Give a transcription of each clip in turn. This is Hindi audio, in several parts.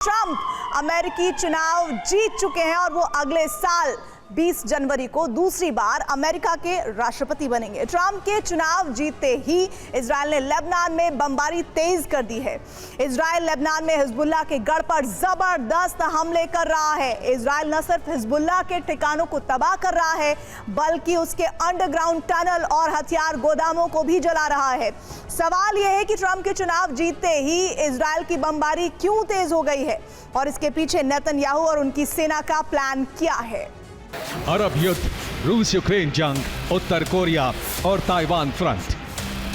ट्रंप अमेरिकी चुनाव जीत चुके हैं और वो अगले साल 20 जनवरी को दूसरी बार अमेरिका के राष्ट्रपति बनेंगे। ट्रंप के चुनाव जीतते ही इजराइल ने लेबनान में बमबारी तेज कर दी है। इजराइल लेबनान में हिजबुल्लाह के गढ़ पर जबरदस्त हमले कर रहा है। इजराइल न सिर्फ हिजबुल्लाह के ठिकानों को तबाह कर रहा है बल्कि उसके अंडरग्राउंड टनल और हथियार गोदामों को भी जला रहा है। सवाल यह है कि ट्रंप के चुनाव जीतते ही इजराइल की बमबारी क्यों तेज हो गई है और इसके पीछे नेतन्याहू और उनकी सेना का प्लान क्या है। अरब युद्ध, रूस यूक्रेन जंग, उत्तर कोरिया और ताइवान फ्रंट,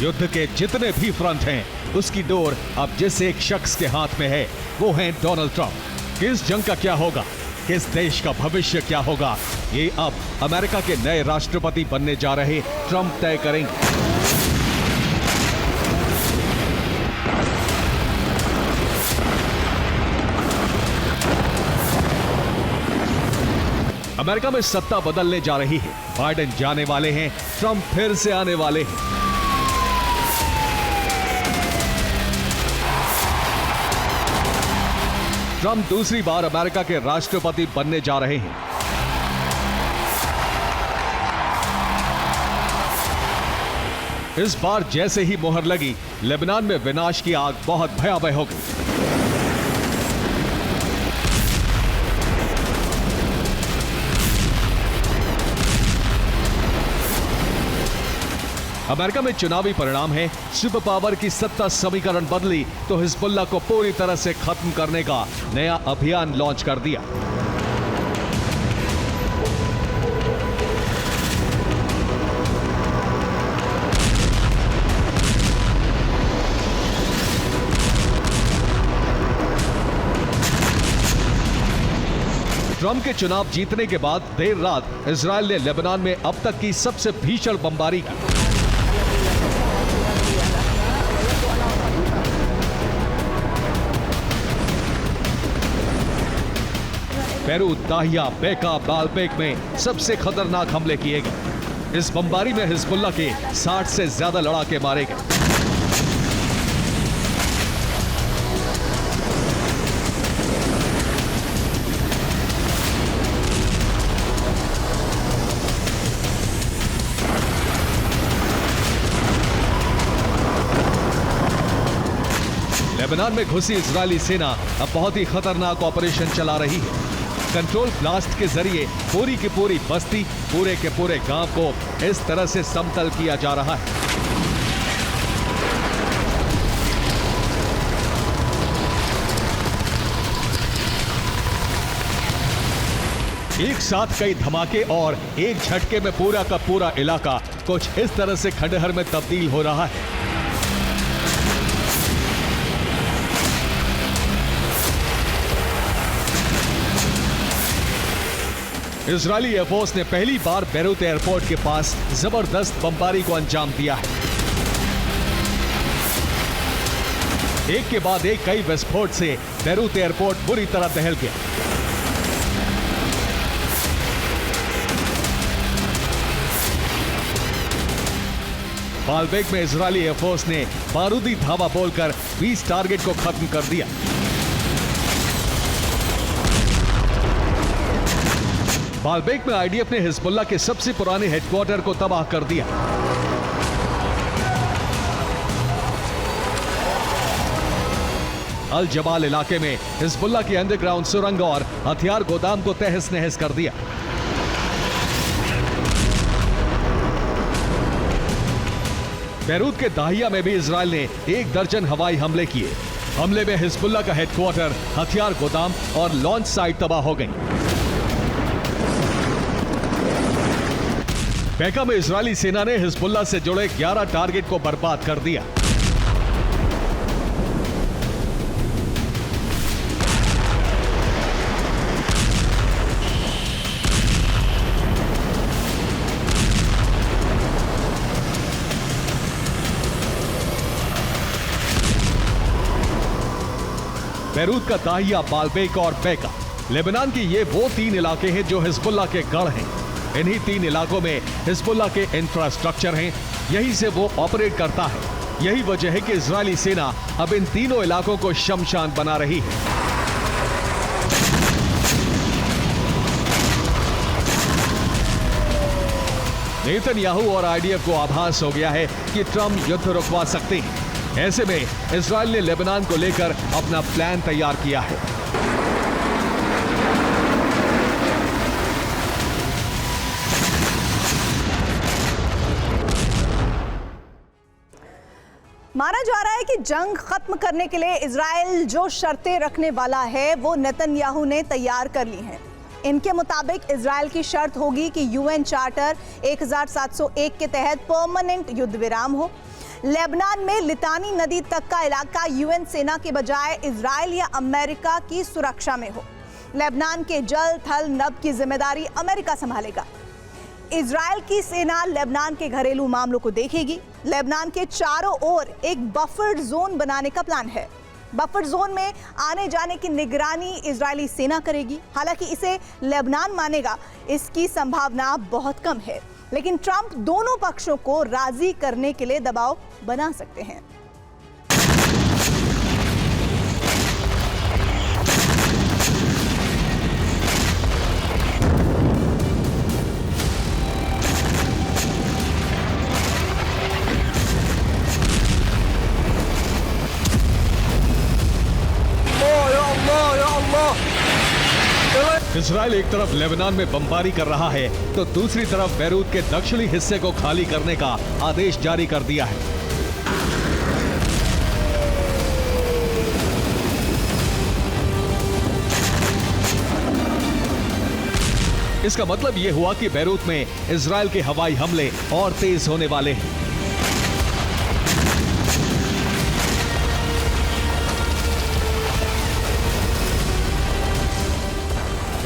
युद्ध के जितने भी फ्रंट हैं उसकी डोर अब जिस एक शख्स के हाथ में है वो है डोनाल्ड ट्रंप। किस जंग का क्या होगा, किस देश का भविष्य क्या होगा, ये अब अमेरिका के नए राष्ट्रपति बनने जा रहे ट्रंप तय करेंगे। अमेरिका में सत्ता बदलने जा रही है। बाइडेन जाने वाले हैं, ट्रंप फिर से आने वाले हैं। ट्रंप दूसरी बार अमेरिका के राष्ट्रपति बनने जा रहे हैं। इस बार जैसे ही मोहर लगी, लेबनान में विनाश की आग बहुत भयावह हो गई। अमेरिका में चुनावी परिणाम है, सुपर पावर की सत्ता समीकरण बदली तो हिजबुल्लाह को पूरी तरह से खत्म करने का नया अभियान लॉन्च कर दिया। ट्रंप के चुनाव जीतने के बाद देर रात इजराइल ने लेबनान में अब तक की सबसे भीषण बमबारी की। बेरूत, दाहिया, बेका, बालबेक में सबसे खतरनाक हमले किए गए। इस बमबारी में हिजबुल्लाह के 60 से ज्यादा लड़ाके मारे गए। लेबनान में घुसी इजरायली सेना अब बहुत ही खतरनाक ऑपरेशन चला रही है। कंट्रोल ब्लास्ट के जरिए पूरी की पूरी बस्ती, पूरे के पूरे गांव को इस तरह से समतल किया जा रहा है। एक साथ कई धमाके और एक झटके में पूरा का पूरा इलाका कुछ इस तरह से खंडहर में तब्दील हो रहा है। इजरायली एयरफोर्स ने पहली बार बेरूत एयरपोर्ट के पास जबरदस्त बमबारी को अंजाम दिया है। एक के बाद एक कई विस्फोट से बेरूत एयरपोर्ट बुरी तरह दहल गया। बालबेक में इजरायली एयरफोर्स ने बारूदी धावा बोलकर 20 टारगेट को खत्म कर दिया। बालबेक में आईडीएफ ने हिजबुल्लाह के सबसे पुराने हेडक्वार्टर को तबाह कर दिया। अल जबाल इलाके में हिजबुल्लाह के अंडरग्राउंड सुरंग और हथियार गोदाम को तहस नहस कर दिया। बेरूत के दाहिया में भी इजराइल ने 1 दर्जन हवाई हमले किए। हमले में हिजबुल्लाह का हेडक्वार्टर, हथियार गोदाम और लॉन्च साइट तबाह हो गई। बेका में इजरायली सेना ने हिजबुल्लाह से जुड़े 11 टारगेट को बर्बाद कर दिया। बेरूत का दाहिया, बालबेक और बेका लेबनान के ये वो 3 इलाके हैं जो हिजबुल्लाह के गढ़ हैं। इन्हीं 3 इलाकों में हिजबुल्लाह के इंफ्रास्ट्रक्चर हैं, यहीं से वो ऑपरेट करता है। यही वजह है कि इजरायली सेना अब इन तीनों इलाकों को शमशान बना रही है। नेतन्याहू और आईडीएफ को आभास हो गया है कि ट्रंप युद्ध रुकवा सकते हैं। ऐसे में इजराइल ने लेबनान को लेकर अपना प्लान तैयार किया है। माना जा रहा है कि जंग खत्म करने के लिए इजराइल जो शर्तें रखने वाला है वो नेतन्याहू ने तैयार कर ली हैं। इनके मुताबिक इजराइल की शर्त होगी कि यूएन चार्टर 1701 के तहत परमानेंट युद्ध विराम हो। लेबनान में लितानी नदी तक का इलाका यूएन सेना के बजाय इजराइल या अमेरिका की सुरक्षा में हो। लेबनान के जल थल नभ की जिम्मेदारी अमेरिका संभालेगा। इजराइल की सेना लेबनान के घरेलू मामलों को देखेगी। लेबनान के चारों ओर एक बफर जोन बनाने का प्लान है। बफर जोन में आने जाने की निगरानी इजरायली सेना करेगी। हालांकि इसे लेबनान मानेगा, इसकी संभावना बहुत कम है, लेकिन ट्रंप दोनों पक्षों को राजी करने के लिए दबाव बना सकते हैं। इजराइल एक तरफ लेबनान में बमबारी कर रहा है तो दूसरी तरफ बैरूत के दक्षिणी हिस्से को खाली करने का आदेश जारी कर दिया है। इसका मतलब यह हुआ कि बैरूत में इजराइल के हवाई हमले और तेज होने वाले हैं।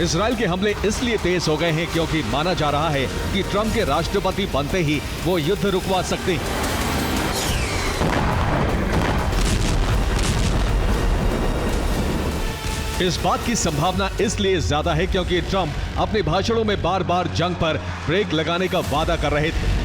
इजराइल के हमले इसलिए तेज हो गए हैं क्योंकि माना जा रहा है कि ट्रंप के राष्ट्रपति बनते ही वो युद्ध रुकवा सकते हैं। इस बात की संभावना इसलिए ज्यादा है क्योंकि ट्रंप अपने भाषणों में बार बार जंग पर ब्रेक लगाने का वादा कर रहे थे।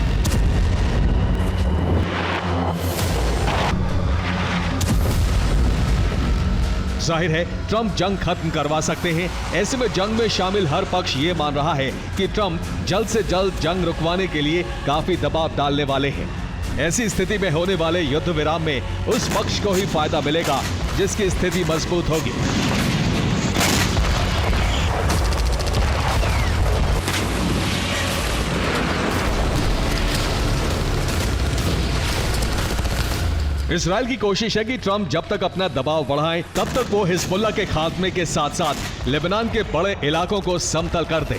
जाहिर है ट्रंप जंग खत्म करवा सकते हैं। ऐसे में जंग में शामिल हर पक्ष ये मान रहा है कि ट्रंप जल्द से जल्द जंग रुकवाने के लिए काफी दबाव डालने वाले हैं। ऐसी स्थिति में होने वाले युद्ध विराम में उस पक्ष को ही फायदा मिलेगा जिसकी स्थिति मजबूत होगी। इजराइल की कोशिश है कि ट्रंप जब तक अपना दबाव बढ़ाएं तब तक वो हिजबुल्लाह के खात्मे के साथ साथ लेबनान के बड़े इलाकों को समतल कर दे।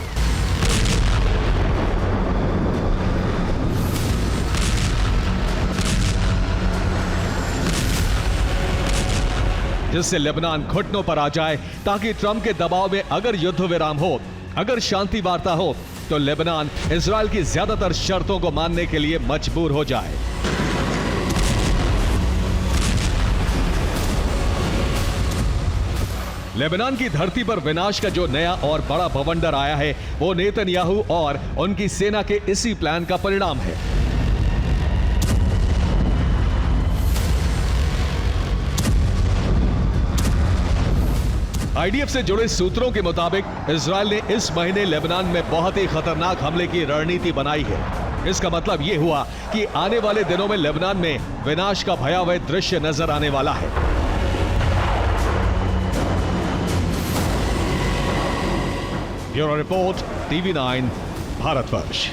जिससे लेबनान घुटनों पर आ जाए ताकि ट्रंप के दबाव में अगर युद्ध विराम हो, अगर शांति वार्ता हो तो लेबनान इजराइल की ज्यादातर शर्तों को मानने के लिए मजबूर हो जाए। लेबनान की धरती पर विनाश का जो नया और बड़ा बवंडर आया है वो नेतन्याहू और उनकी सेना के इसी प्लान का परिणाम है। आईडीएफ से जुड़े सूत्रों के मुताबिक इजराइल ने इस महीने लेबनान में बहुत ही खतरनाक हमले की रणनीति बनाई है। इसका मतलब यह हुआ कि आने वाले दिनों में लेबनान में विनाश का भयावह दृश्य नजर आने वाला है। Bureau report, TV9, Bharatvarsh.